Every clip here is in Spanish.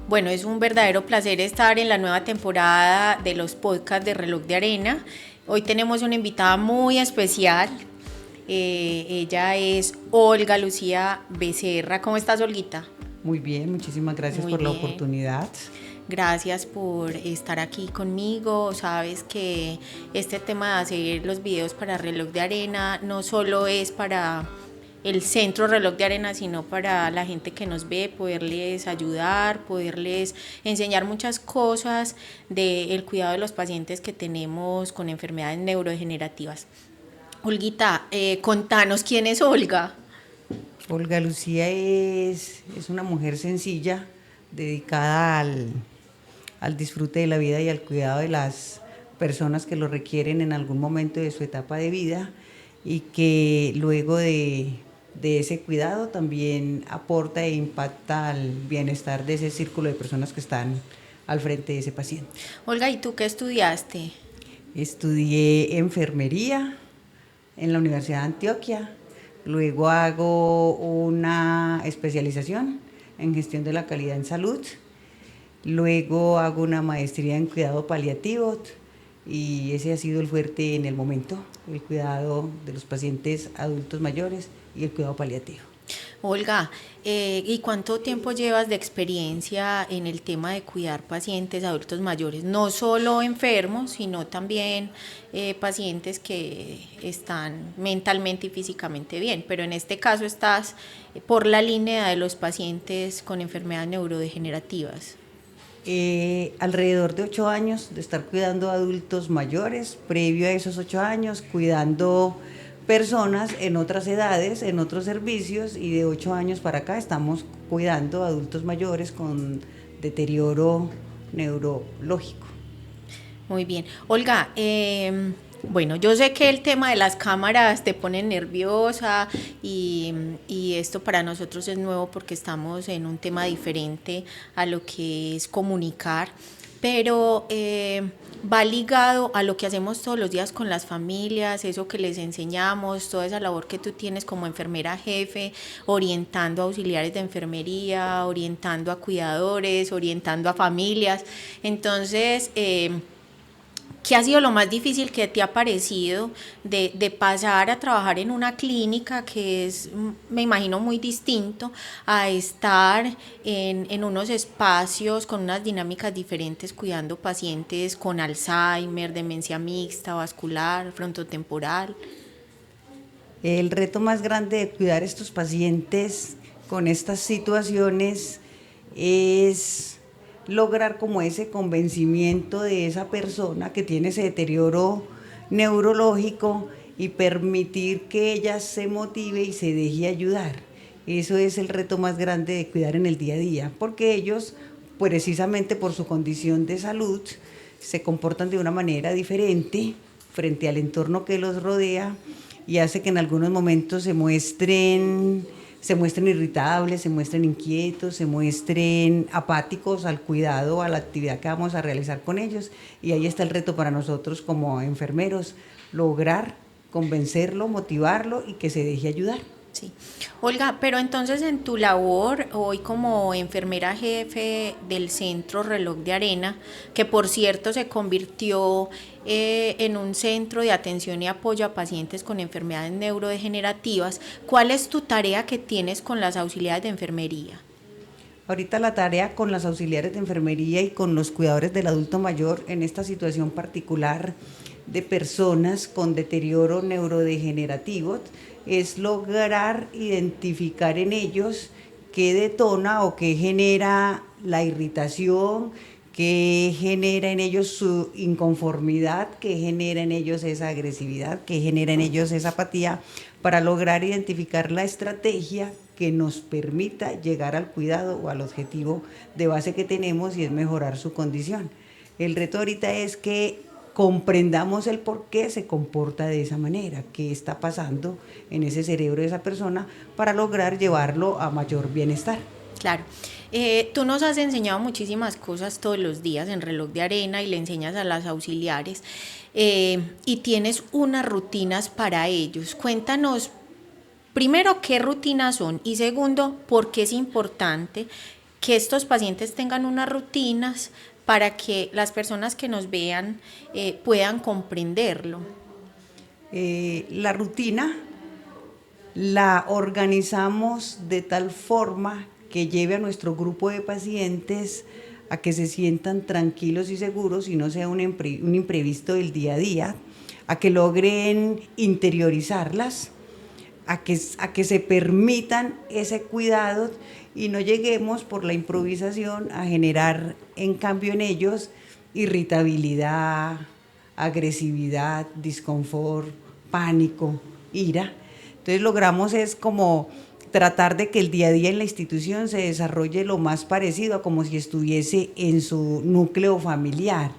Bueno, es un verdadero placer estar en la nueva temporada de los podcasts de Reloj de Arena. Hoy tenemos una invitada muy especial. Ella es Olga Lucía Becerra. ¿Cómo estás, Olguita? Muy bien, muchísimas gracias Muy por la bien. oportunidad. Gracias por estar aquí conmigo. Sabes que este tema de hacer los videos para Reloj de Arena no solo es para el centro Reloj de Arena, sino para la gente que nos ve, poderles ayudar, poderles enseñar muchas cosas del cuidado de los pacientes que tenemos con enfermedades neurodegenerativas. Olguita, contanos quién es Olga. Olga Lucía es una mujer sencilla, dedicada al disfrute de la vida y al cuidado de las personas que lo requieren en algún momento de su etapa de vida y que luego de ese cuidado también aporta e impacta al bienestar de ese círculo de personas que están al frente de ese paciente. Olga, ¿y tú qué estudiaste? Estudié enfermería en la Universidad de Antioquia. Luego hago una especialización en gestión de la calidad en salud. Luego hago una maestría en cuidado paliativo y ese ha sido el fuerte en el momento, el cuidado de los pacientes adultos mayores y el cuidado paliativo. Olga, ¿y cuánto tiempo llevas de experiencia en el tema de cuidar pacientes adultos mayores? No solo enfermos, sino también pacientes que están mentalmente y físicamente bien, pero en este caso estás por la línea de los pacientes con enfermedades neurodegenerativas. Alrededor de 8 años de estar cuidando a adultos mayores, previo a esos 8 años cuidando personas en otras edades, en otros servicios, y de 8 años para acá estamos cuidando a adultos mayores con deterioro neurológico. Muy bien. Olga, bueno, yo sé que el tema de las cámaras te pone nerviosa y esto para nosotros es nuevo porque estamos en un tema diferente a lo que es comunicar, pero va ligado a lo que hacemos todos los días con las familias, eso que les enseñamos, toda esa labor que tú tienes como enfermera jefe, orientando a auxiliares de enfermería, orientando a cuidadores, orientando a familias. Entonces, ¿qué ha sido lo más difícil que te ha parecido de pasar a trabajar en una clínica que es, me imagino, muy distinto a estar en unos espacios con unas dinámicas diferentes cuidando pacientes con Alzheimer, demencia mixta, vascular, frontotemporal? El reto más grande de cuidar a estos pacientes con estas situaciones es lograr como ese convencimiento de esa persona que tiene ese deterioro neurológico y permitir que ella se motive y se deje ayudar. Eso es el reto más grande de cuidar en el día a día, porque ellos, precisamente por su condición de salud, se comportan de una manera diferente frente al entorno que los rodea y hace que en algunos momentos se muestren irritables, se muestren inquietos, se muestren apáticos al cuidado, a la actividad que vamos a realizar con ellos. Y ahí está el reto para nosotros como enfermeros, lograr convencerlo, motivarlo y que se deje ayudar. Sí. Olga, pero entonces en tu labor hoy como enfermera jefe del Centro Reloj de Arena, que por cierto se convirtió en un centro de atención y apoyo a pacientes con enfermedades neurodegenerativas, ¿cuál es tu tarea que tienes con las auxiliares de enfermería? Ahorita la tarea con las auxiliares de enfermería y con los cuidadores del adulto mayor en esta situación particular de personas con deterioro neurodegenerativo es lograr identificar en ellos qué detona o qué genera la irritación, qué genera en ellos su inconformidad, qué genera en ellos esa agresividad, qué genera en ellos esa apatía, para lograr identificar la estrategia que nos permita llegar al cuidado o al objetivo de base que tenemos, y es mejorar su condición. El reto ahorita es que comprendamos el por qué se comporta de esa manera, qué está pasando en ese cerebro de esa persona para lograr llevarlo a mayor bienestar. Claro. Tú nos has enseñado muchísimas cosas todos los días en Reloj de Arena y le enseñas a las auxiliares y tienes unas rutinas para ellos. Cuéntanos primero qué rutinas son y segundo por qué es importante que estos pacientes tengan unas rutinas para que las personas que nos vean puedan comprenderlo. La rutina la organizamos de tal forma que lleve a nuestro grupo de pacientes a que se sientan tranquilos y seguros y no sea un imprevisto del día a día, a que logren interiorizarlas, a que se permitan ese cuidado y no lleguemos por la improvisación a generar en cambio en ellos irritabilidad, agresividad, disconfort, pánico, ira. Entonces logramos es como tratar de que el día a día en la institución se desarrolle lo más parecido a como si estuviese en su núcleo familiar.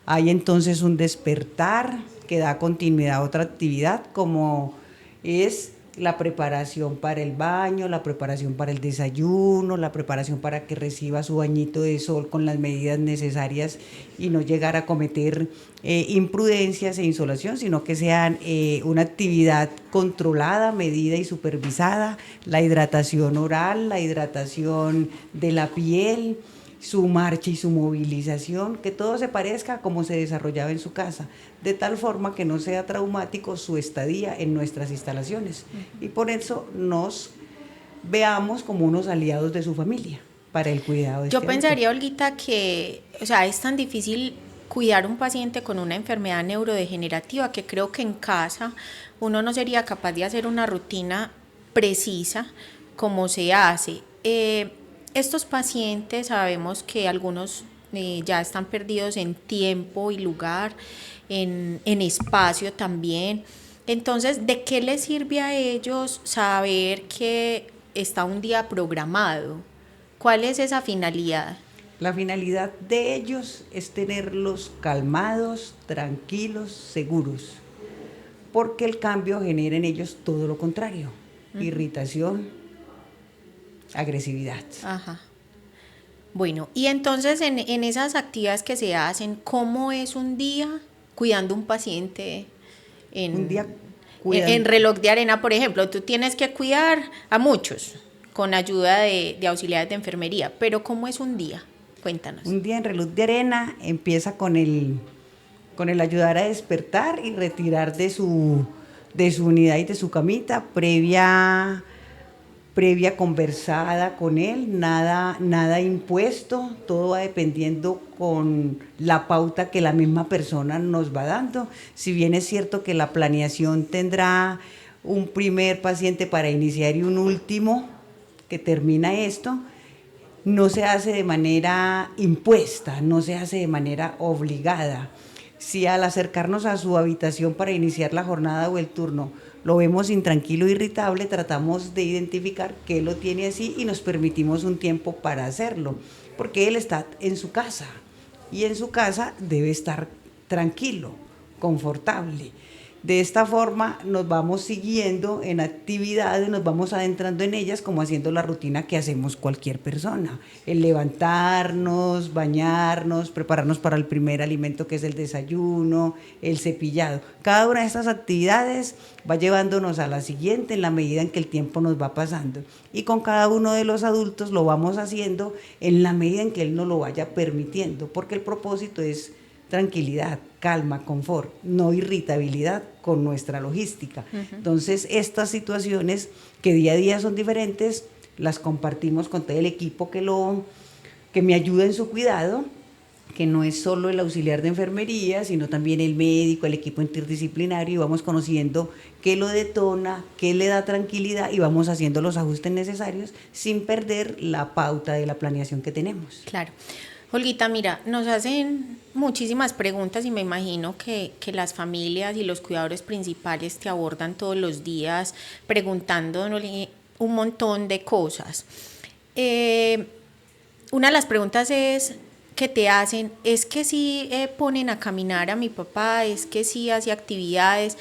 Hay entonces un despertar que da continuidad a otra actividad como es la preparación para el baño, la preparación para el desayuno, la preparación para que reciba su bañito de sol con las medidas necesarias y no llegar a cometer imprudencias e insolación, sino que sean una actividad controlada, medida y supervisada, la hidratación oral, la hidratación de la piel, su marcha y su movilización, que todo se parezca a cómo se desarrollaba en su casa, de tal forma que no sea traumático su estadía en nuestras instalaciones. Y por eso nos veamos como unos aliados de su familia para el cuidado de Yo este pensaría, Olguita, que, o sea, es tan difícil cuidar a un paciente con una enfermedad neurodegenerativa que creo que en casa uno no sería capaz de hacer una rutina precisa como se hace. Estos pacientes sabemos que algunos ya están perdidos en tiempo y lugar, en espacio también. Entonces, ¿de qué les sirve a ellos saber que está un día programado? ¿Cuál es esa finalidad? La finalidad de ellos es tenerlos calmados, tranquilos, seguros, porque el cambio genera en ellos todo lo contrario, irritación, agresividad. Ajá. Bueno, y entonces en esas actividades que se hacen, ¿cómo es un día cuidando un paciente Un día en reloj de arena, por ejemplo? Tú tienes que cuidar a muchos con ayuda de auxiliares de enfermería, pero ¿cómo es un día? Cuéntanos. Un día en reloj de arena empieza con el ayudar a despertar y retirar de su unidad y de su camita previa conversada con él, nada impuesto, todo va dependiendo con la pauta que la misma persona nos va dando. Si bien es cierto que la planeación tendrá un primer paciente para iniciar y un último que termina esto, no se hace de manera impuesta, no se hace de manera obligada. Si al acercarnos a su habitación para iniciar la jornada o el turno lo vemos intranquilo e irritable, tratamos de identificar qué lo tiene así y nos permitimos un tiempo para hacerlo, porque él está en su casa y en su casa debe estar tranquilo, confortable. De esta forma nos vamos siguiendo en actividades, nos vamos adentrando en ellas como haciendo la rutina que hacemos cualquier persona. El levantarnos, bañarnos, prepararnos para el primer alimento que es el desayuno, el cepillado. Cada una de estas actividades va llevándonos a la siguiente en la medida en que el tiempo nos va pasando. Y con cada uno de los adultos lo vamos haciendo en la medida en que él nos lo vaya permitiendo, porque el propósito es tranquilidad, calma, confort, no irritabilidad con nuestra logística. Entonces, estas situaciones que día a día son diferentes, las compartimos con todo el equipo que me ayuda en su cuidado, que no es solo el auxiliar de enfermería, sino también el médico, el equipo interdisciplinario, y vamos conociendo qué lo detona, qué le da tranquilidad, y vamos haciendo los ajustes necesarios sin perder la pauta de la planeación que tenemos. Claro. Olguita, mira, nos hacen muchísimas preguntas y me imagino que las familias y los cuidadores principales te abordan todos los días preguntándole un montón de cosas. Una de las preguntas que te hacen es que si ponen a caminar a mi papá, es que si hace actividades,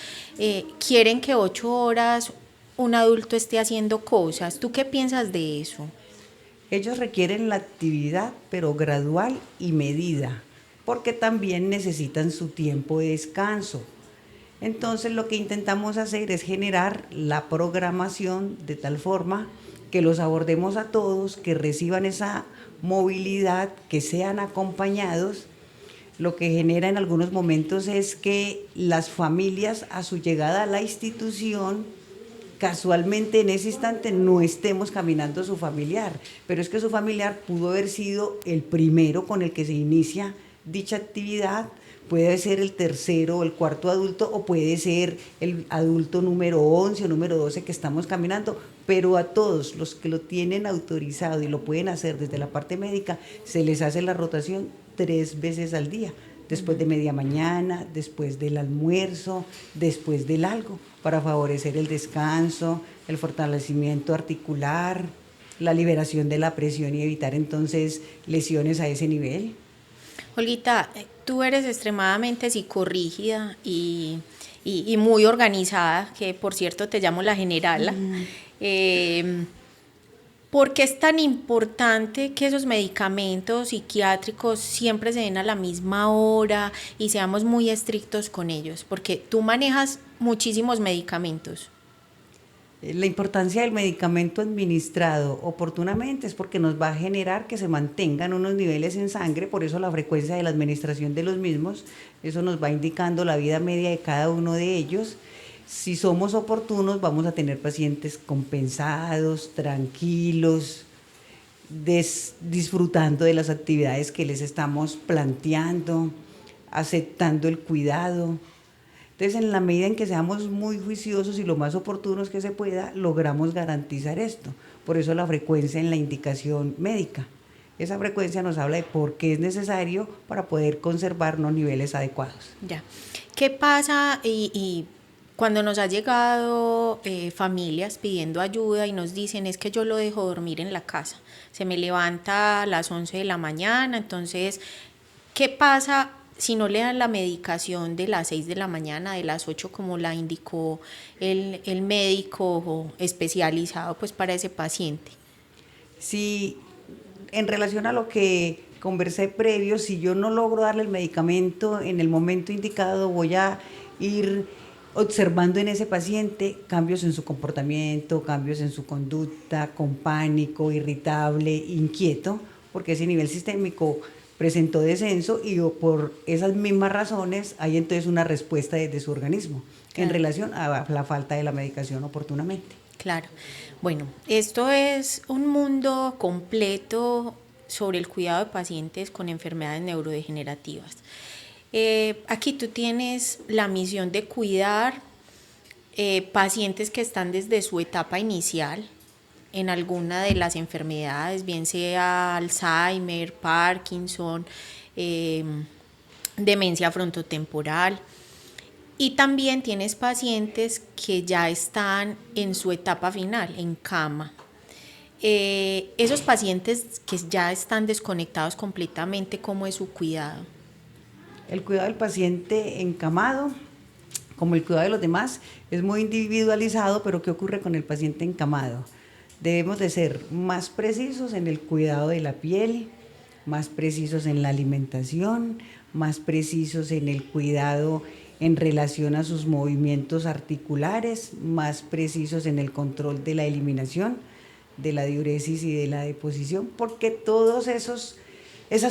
quieren que 8 horas un adulto esté haciendo cosas. ¿Tú qué piensas de eso? Ellos requieren la actividad, pero gradual y medida, porque también necesitan su tiempo de descanso. Entonces lo que intentamos hacer es generar la programación de tal forma que los abordemos a todos, que reciban esa movilidad, que sean acompañados. Lo que genera en algunos momentos es que las familias a su llegada a la institución, casualmente en ese instante no estemos caminando su familiar, pero es que su familiar pudo haber sido el primero con el que se inicia dicha actividad, puede ser el tercero o el cuarto adulto, o puede ser el adulto número 11 o número 12 que estamos caminando, pero a todos los que lo tienen autorizado y lo pueden hacer desde la parte médica, se les hace la rotación 3 veces al día, después de media mañana, después del almuerzo, después del algo, para favorecer el descanso, el fortalecimiento articular, la liberación de la presión y evitar entonces lesiones a ese nivel. Olguita, tú eres extremadamente psicorrígida y muy organizada, que por cierto te llamo la generala. ¿Por qué es tan importante que esos medicamentos psiquiátricos siempre se den a la misma hora y seamos muy estrictos con ellos? Porque tú manejas muchísimos medicamentos. La importancia del medicamento administrado oportunamente es porque nos va a generar que se mantengan unos niveles en sangre, por eso la frecuencia de la administración de los mismos, eso nos va indicando la vida media de cada uno de ellos. Si somos oportunos, vamos a tener pacientes compensados, tranquilos, disfrutando de las actividades que les estamos planteando, aceptando el cuidado. Entonces, en la medida en que seamos muy juiciosos y lo más oportunos que se pueda, logramos garantizar esto. Por eso la frecuencia en la indicación médica. Esa frecuencia nos habla de por qué es necesario para poder conservar unos niveles adecuados. Ya. ¿Qué pasa y cuando nos ha llegado familias pidiendo ayuda y nos dicen es que yo lo dejo dormir en la casa? Se me levanta a las 11 de la mañana, entonces, ¿qué pasa si no le dan la medicación de las 6 de la mañana, de las 8 como la indicó el médico especializado pues para ese paciente? Si en relación a lo que conversé previo, si yo no logro darle el medicamento en el momento indicado, voy a ir observando en ese paciente cambios en su comportamiento, cambios en su conducta, con pánico, irritable, inquieto, porque ese nivel sistémico presentó descenso y por esas mismas razones hay entonces una respuesta desde su organismo en relación a la falta de la medicación oportunamente. Claro. Bueno, esto es un mundo completo sobre el cuidado de pacientes con enfermedades neurodegenerativas. Aquí tú tienes la misión de cuidar pacientes que están desde su etapa inicial en alguna de las enfermedades, bien sea Alzheimer, Parkinson, demencia frontotemporal. Y también tienes pacientes que ya están en su etapa final, en cama. Esos pacientes que ya están desconectados completamente, ¿cómo es su cuidado? El cuidado del paciente encamado, como el cuidado de los demás, es muy individualizado, pero ¿qué ocurre con el paciente encamado? Debemos de ser más precisos en el cuidado de la piel, más precisos en la alimentación, más precisos en el cuidado en relación a sus movimientos articulares, más precisos en el control de la eliminación, de la diuresis y de la deposición, porque todos esas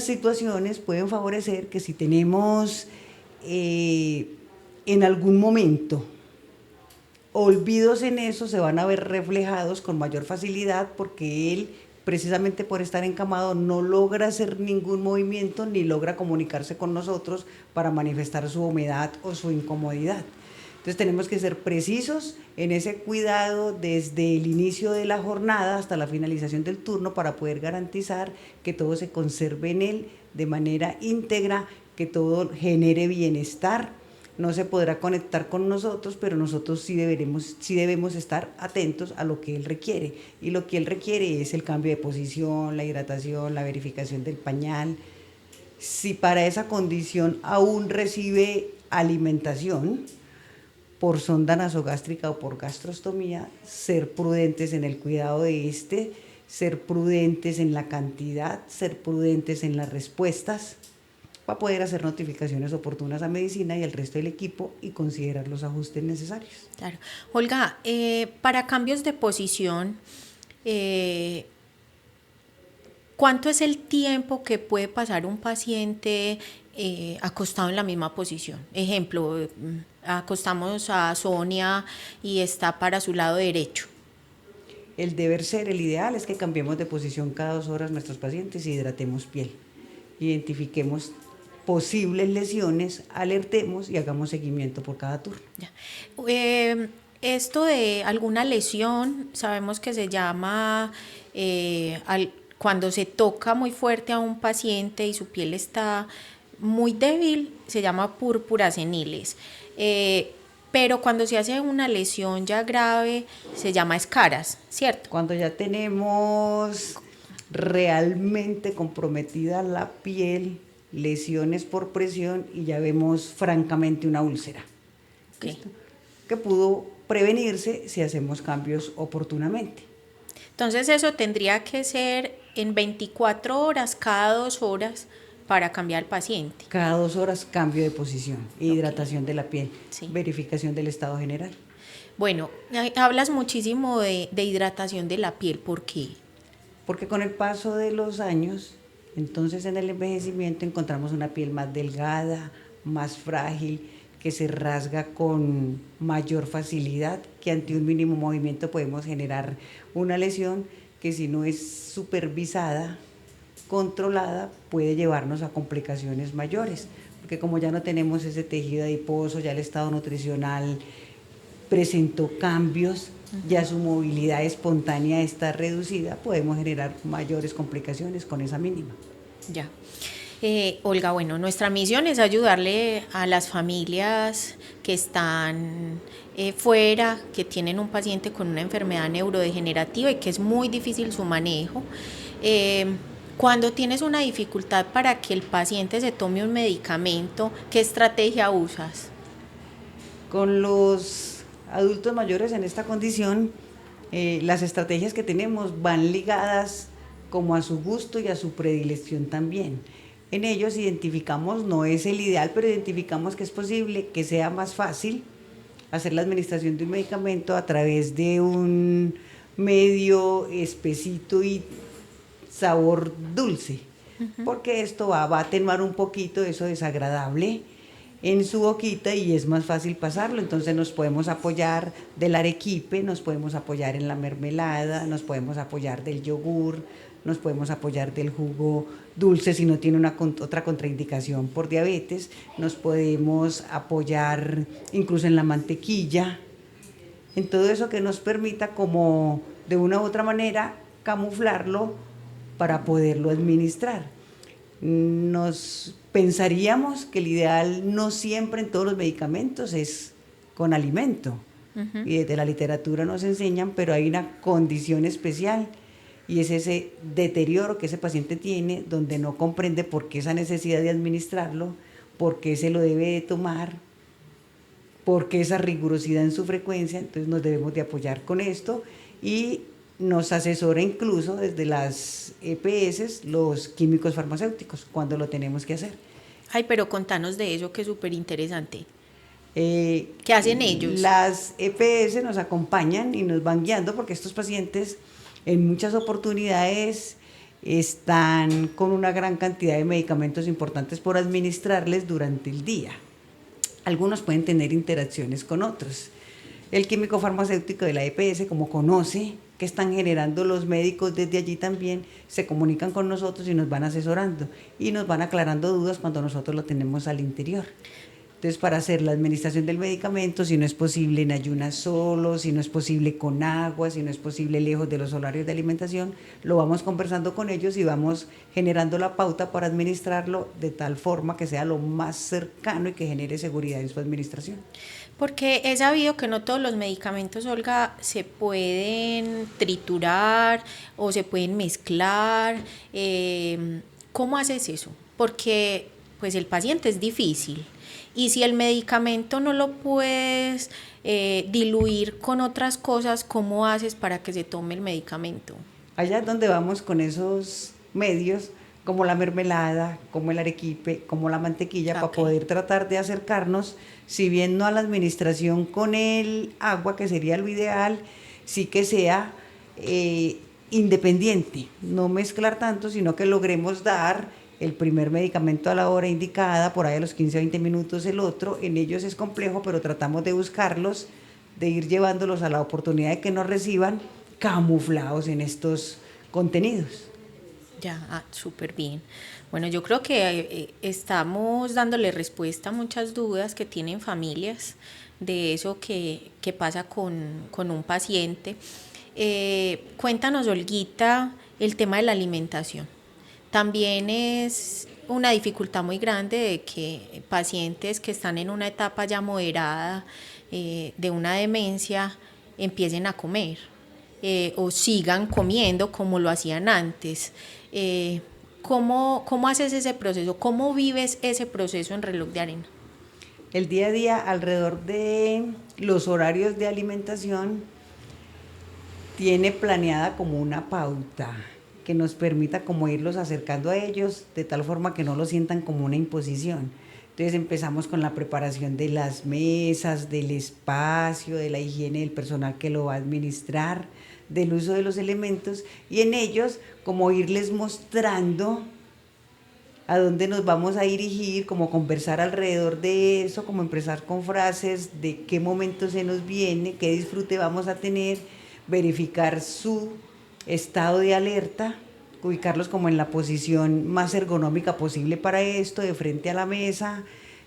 situaciones pueden favorecer que si tenemos en algún momento olvidos en eso, se van a ver reflejados con mayor facilidad porque él, precisamente por estar encamado, no logra hacer ningún movimiento ni logra comunicarse con nosotros para manifestar su humedad o su incomodidad. Entonces tenemos que ser precisos en ese cuidado desde el inicio de la jornada hasta la finalización del turno para poder garantizar que todo se conserve en él de manera íntegra, que todo genere bienestar. No se podrá conectar con nosotros, pero nosotros sí debemos estar atentos a lo que él requiere. Y lo que él requiere es el cambio de posición, la hidratación, la verificación del pañal. Si para esa condición aún recibe alimentación por sonda nasogástrica o por gastrostomía, ser prudentes en el cuidado de ser prudentes en la cantidad, ser prudentes en las respuestas, para poder hacer notificaciones oportunas a medicina y al resto del equipo y considerar los ajustes necesarios. Claro. Olga, para cambios de posición, eh, ¿cuánto es el tiempo que puede pasar un paciente acostado en la misma posición? Ejemplo, acostamos a Sonia y está para su lado derecho. El deber ser, el ideal es que cambiemos de posición cada 2 horas nuestros pacientes y hidratemos piel. Identifiquemos posibles lesiones, alertemos y hagamos seguimiento por cada turno. Ya. Esto de alguna lesión, sabemos que se llama cuando se toca muy fuerte a un paciente y su piel está muy débil, se llama púrpuras seniles. Pero cuando se hace una lesión ya grave, se llama escaras, ¿cierto? Cuando ya tenemos realmente comprometida la piel, lesiones por presión y ya vemos francamente una úlcera. Okay. Que pudo prevenirse si hacemos cambios oportunamente. Entonces eso tendría que ser en 24 horas, cada 2 horas, para cambiar al paciente. Cada 2 horas cambio de posición, hidratación de la piel, Sí. verificación del estado general. Bueno, hablas muchísimo de hidratación de la piel, ¿por qué? Porque con el paso de los años, entonces en el envejecimiento encontramos una piel más delgada, más frágil, que se rasga con mayor facilidad, que ante un mínimo movimiento podemos generar una lesión que si no es supervisada, controlada, puede llevarnos a complicaciones mayores, porque como ya no tenemos ese tejido adiposo, ya el estado nutricional presentó cambios, ya su movilidad espontánea está reducida, podemos generar mayores complicaciones con esa mínima. Ya. Olga, bueno, nuestra misión es ayudarle a las familias que están fuera, que tienen un paciente con una enfermedad neurodegenerativa y que es muy difícil su manejo. Cuando tienes una dificultad para que el paciente se tome un medicamento, ¿qué estrategia usas? Con los adultos mayores en esta condición, las estrategias que tenemos van ligadas como a su gusto y a su predilección también. En ellos identificamos, no es el ideal, pero identificamos que es posible que sea más fácil hacer la administración de un medicamento a través de un medio espesito y sabor dulce, porque esto va a atenuar un poquito eso desagradable en su boquita y es más fácil pasarlo. Entonces nos podemos apoyar del arequipe, nos podemos apoyar en la mermelada, nos podemos apoyar del yogur, nos podemos apoyar del jugo dulce si no tiene otra contraindicación por diabetes, nos podemos apoyar incluso en la mantequilla, en todo eso que nos permita como de una u otra manera camuflarlo para poderlo administrar. Nos pensaríamos que el ideal no siempre en todos los medicamentos es con alimento, y desde la literatura nos enseñan, pero hay una condición especial y es ese deterioro que ese paciente tiene donde no comprende por qué esa necesidad de administrarlo, por qué se lo debe de tomar, por qué esa rigurosidad en su frecuencia. Entonces nos debemos de apoyar con esto y nos asesora incluso desde las EPS los químicos farmacéuticos cuando lo tenemos que hacer. Ay, pero contanos de eso que es súper interesante. ¿Qué hacen ellos? Las EPS nos acompañan y nos van guiando porque estos pacientes en muchas oportunidades están con una gran cantidad de medicamentos importantes por administrarles durante el día. Algunos pueden tener interacciones con otros. El químico farmacéutico de la EPS, como conoce que están generando los médicos desde allí también, se comunican con nosotros y nos van asesorando y nos van aclarando dudas cuando nosotros lo tenemos al interior. Entonces, para hacer la administración del medicamento, si no es posible en ayunas solo, si no es posible con agua, si no es posible lejos de los horarios de alimentación, lo vamos conversando con ellos y vamos generando la pauta para administrarlo de tal forma que sea lo más cercano y que genere seguridad en su administración. Porque he sabido que no todos los medicamentos, Olga, se pueden triturar o se pueden mezclar. ¿Cómo haces eso? Porque pues el paciente es difícil. Y si el medicamento no lo puedes diluir con otras cosas, ¿cómo haces para que se tome el medicamento? Allá es donde vamos con esos medios, como la mermelada, como el arequipe, como la mantequilla, para poder tratar de acercarnos, si bien no a la administración con el agua, que sería lo ideal, sí que sea independiente, no mezclar tanto, sino que logremos dar el primer medicamento a la hora indicada, por ahí a los 15 o 20 minutos el otro. En ellos es complejo, pero tratamos de buscarlos, de ir llevándolos a la oportunidad de que nos reciban camuflados en estos contenidos. Ya, súper bien. Bueno, yo creo que estamos dándole respuesta a muchas dudas que tienen familias de eso que pasa con un paciente. Cuéntanos, Olguita, el tema de la alimentación. También es una dificultad muy grande de que pacientes que están en una etapa ya moderada de una demencia empiecen a comer o sigan comiendo como lo hacían antes. ¿Cómo haces ese proceso? ¿Cómo vives ese proceso en Reloj de Arena? El día a día, alrededor de los horarios de alimentación, tiene planeada como una pauta que nos permita como irlos acercando a ellos de tal forma que no lo sientan como una imposición. Entonces empezamos con la preparación de las mesas, del espacio, de la higiene del personal que lo va a administrar, del uso de los elementos, y en ellos como irles mostrando a dónde nos vamos a dirigir, como conversar alrededor de eso, como empezar con frases de qué momento se nos viene, qué disfrute vamos a tener, verificar su estado de alerta, ubicarlos como en la posición más ergonómica posible para esto, de frente a la mesa,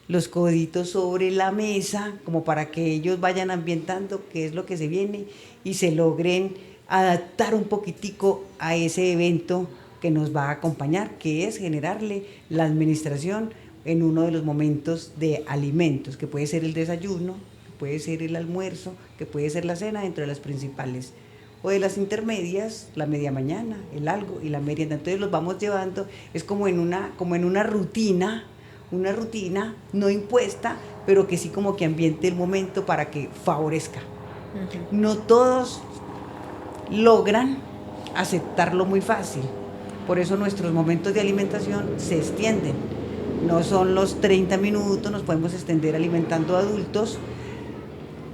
los coditos sobre la mesa, como para que ellos vayan ambientando qué es lo que se viene y se logren adaptar un poquitico a ese evento que nos va a acompañar, que es generarle la administración en uno de los momentos de alimentos, que puede ser el desayuno, que puede ser el almuerzo, que puede ser la cena, dentro de las principales, o de las intermedias, la media mañana, el algo y la merienda. Entonces los vamos llevando, es como en una rutina no impuesta, pero que sí como que ambiente el momento para que favorezca. No todos logran aceptarlo muy fácil, por eso nuestros momentos de alimentación se extienden. No son los 30 minutos, nos podemos extender alimentando a adultos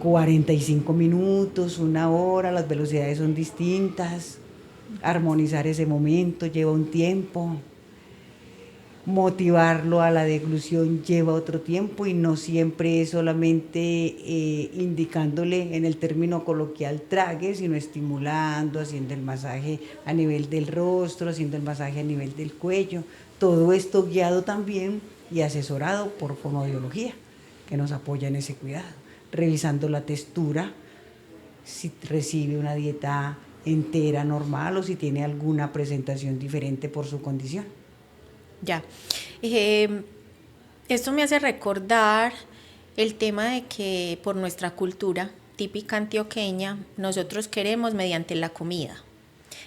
45 minutos, una hora, las velocidades son distintas. Armonizar ese momento lleva un tiempo. Motivarlo a la deglución lleva otro tiempo y no siempre es solamente indicándole en el término coloquial trague, sino estimulando, haciendo el masaje a nivel del rostro, haciendo el masaje a nivel del cuello. Todo esto guiado también y asesorado por fonoaudiología, que nos apoya en ese cuidado, revisando la textura, si recibe una dieta entera normal o si tiene alguna presentación diferente por su condición. Ya. Esto me hace recordar el tema de que por nuestra cultura típica antioqueña, nosotros queremos mediante la comida.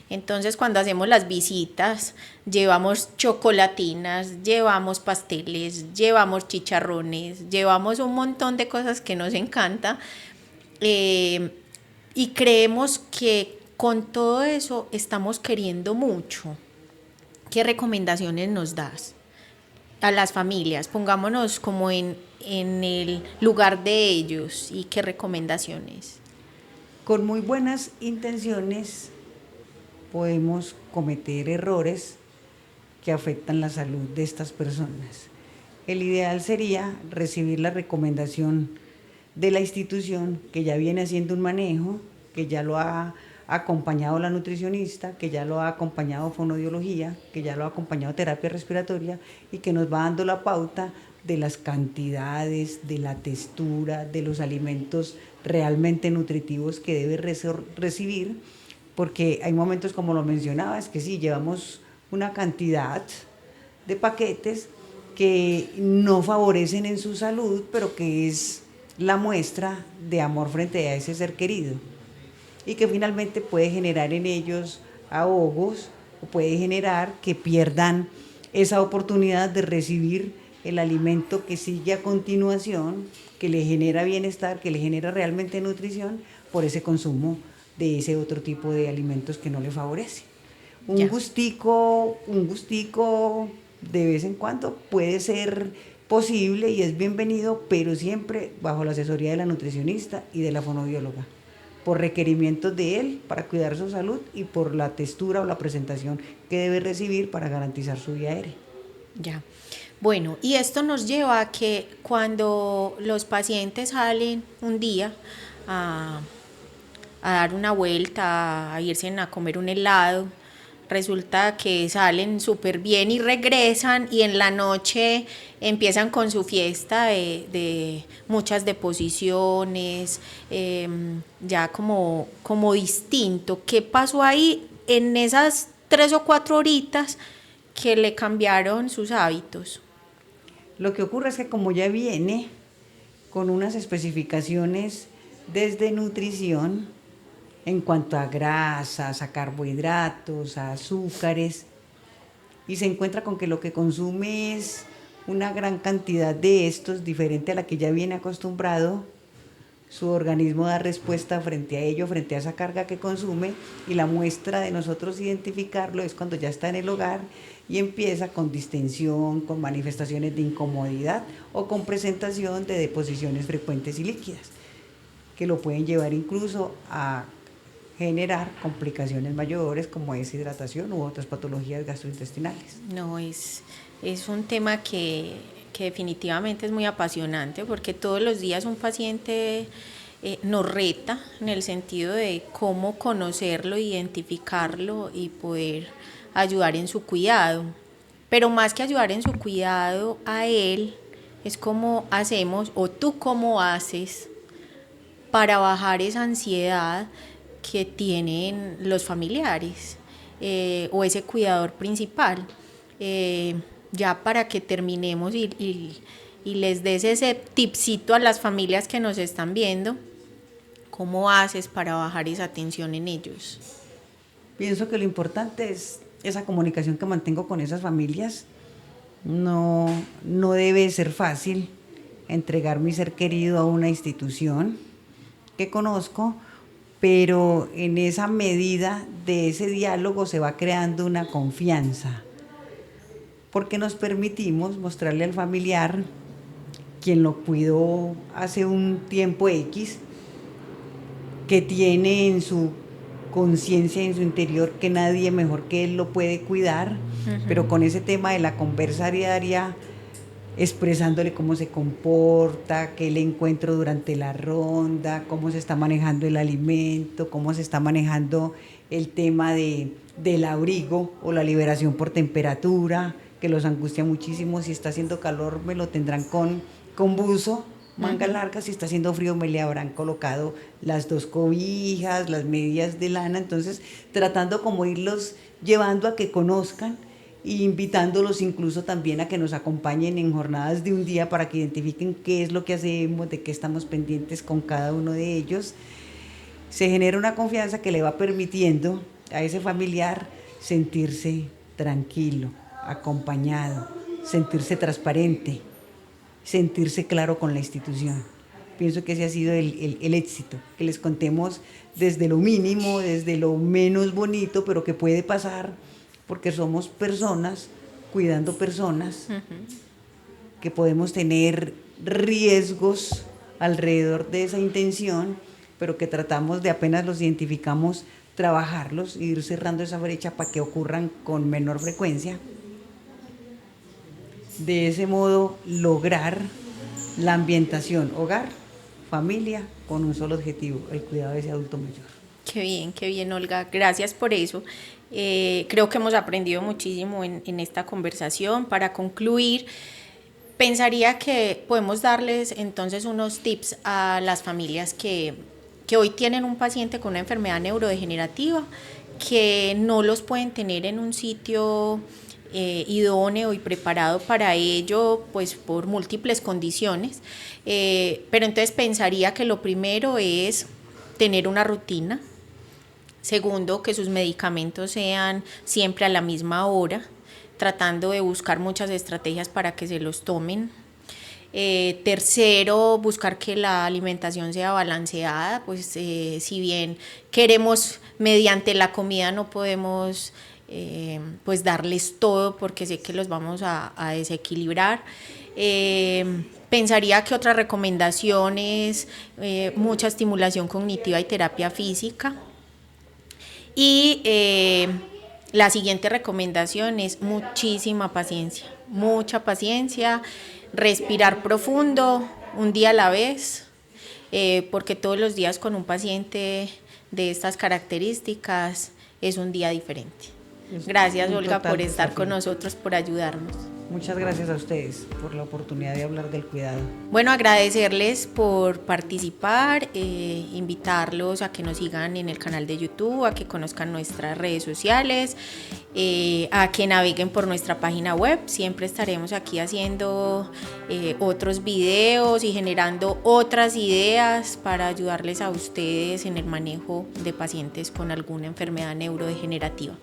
Entonces, cuando hacemos las visitas, llevamos chocolatinas, llevamos pasteles, llevamos chicharrones, llevamos un montón de cosas que nos encanta y creemos que con todo eso estamos queriendo mucho. ¿Qué recomendaciones nos das a las familias? Pongámonos como en el lugar de ellos y qué recomendaciones. Con muy buenas intenciones podemos cometer errores que afectan la salud de estas personas. El ideal sería recibir la recomendación de la institución que ya viene haciendo un manejo, que ya lo ha acompañado la nutricionista, que ya lo ha acompañado fonoaudiología, que ya lo ha acompañado terapia respiratoria y que nos va dando la pauta de las cantidades, de la textura, de los alimentos realmente nutritivos que debe recibir, porque hay momentos, como lo mencionabas, que sí, llevamos una cantidad de paquetes que no favorecen en su salud, pero que es la muestra de amor frente a ese ser querido y que finalmente puede generar en ellos ahogos o puede generar que pierdan esa oportunidad de recibir el alimento que sigue a continuación, que le genera bienestar, que le genera realmente nutrición por ese consumo de ese otro tipo de alimentos que no le favorecen. Un gustico de vez en cuando puede ser posible y es bienvenido, pero siempre bajo la asesoría de la nutricionista y de la fonoaudióloga, por requerimientos de él para cuidar su salud y por la textura o la presentación que debe recibir para garantizar su vía aérea. Ya. Bueno, y esto nos lleva a que cuando los pacientes salen un día a, a dar una vuelta, a irse a comer un helado, resulta que salen súper bien y regresan y en la noche empiezan con su fiesta de muchas deposiciones, ya como distinto. ¿Qué pasó ahí en esas 3 o 4 horitas que le cambiaron sus hábitos? Lo que ocurre es que como ya viene con unas especificaciones desde nutrición en cuanto a grasas, a carbohidratos, a azúcares, y se encuentra con que lo que consume es una gran cantidad de estos, diferente a la que ya viene acostumbrado, su organismo da respuesta frente a ello, frente a esa carga que consume, y la muestra de nosotros identificarlo es cuando ya está en el hogar y empieza con distensión, con manifestaciones de incomodidad o con presentación de deposiciones frecuentes y líquidas, que lo pueden llevar incluso a generar complicaciones mayores como deshidratación u otras patologías gastrointestinales. No, es un tema que definitivamente es muy apasionante porque todos los días un paciente nos reta en el sentido de cómo conocerlo, identificarlo y poder ayudar en su cuidado. Pero más que ayudar en su cuidado a él, es cómo hacemos o tú cómo haces para bajar esa ansiedad que tienen los familiares o ese cuidador principal. Ya para que terminemos y les des ese tipcito a las familias que nos están viendo, ¿cómo haces para bajar esa tensión en ellos? Pienso que lo importante es esa comunicación que mantengo con esas familias. No debe ser fácil entregar mi ser querido a una institución que conozco, pero en esa medida de ese diálogo se va creando una confianza, porque nos permitimos mostrarle al familiar, quien lo cuidó hace un tiempo X, que tiene en su conciencia, en su interior, que nadie mejor que él lo puede cuidar, pero con ese tema de la conversa diaria, expresándole cómo se comporta, qué le encuentro durante la ronda, cómo se está manejando el alimento, cómo se está manejando el tema del abrigo o la liberación por temperatura, que los angustia muchísimo. Si está haciendo calor me lo tendrán con buzo, manga larga. Si está haciendo frío me le habrán colocado las 2 cobijas, las medias de lana. Entonces tratando como irlos llevando a que conozcan e invitándolos incluso también a que nos acompañen en jornadas de un día para que identifiquen qué es lo que hacemos, de qué estamos pendientes con cada uno de ellos. Se genera una confianza que le va permitiendo a ese familiar sentirse tranquilo, acompañado, sentirse transparente, sentirse claro con la institución. Pienso que ese ha sido el éxito, que les contemos desde lo mínimo, desde lo menos bonito, pero que puede pasar porque somos personas cuidando personas, que podemos tener riesgos alrededor de esa intención, pero que tratamos de, apenas los identificamos, trabajarlos e ir cerrando esa brecha para que ocurran con menor frecuencia. De ese modo lograr la ambientación hogar, familia, con un solo objetivo, el cuidado de ese adulto mayor. Qué bien, Olga, gracias por eso. Creo que hemos aprendido muchísimo en esta conversación. Para concluir, pensaría que podemos darles entonces unos tips a las familias que hoy tienen un paciente con una enfermedad neurodegenerativa, que no los pueden tener en un sitio idóneo y preparado para ello, pues por múltiples condiciones, pero entonces pensaría que lo primero es tener una rutina. Segundo, que sus medicamentos sean siempre a la misma hora, tratando de buscar muchas estrategias para que se los tomen. Tercero, buscar que la alimentación sea balanceada, pues si bien queremos mediante la comida no podemos pues darles todo porque sé que los vamos a desequilibrar. Pensaría que otras recomendaciones, mucha estimulación cognitiva y terapia física. Y la siguiente recomendación es mucha paciencia, respirar profundo, un día a la vez, porque todos los días con un paciente de estas características es un día diferente. Gracias, Olga, por estar con nosotros, por ayudarnos. Muchas gracias a ustedes por la oportunidad de hablar del cuidado. Bueno, agradecerles por participar, invitarlos a que nos sigan en el canal de YouTube, a que conozcan nuestras redes sociales, a que naveguen por nuestra página web. Siempre estaremos aquí haciendo otros videos y generando otras ideas para ayudarles a ustedes en el manejo de pacientes con alguna enfermedad neurodegenerativa.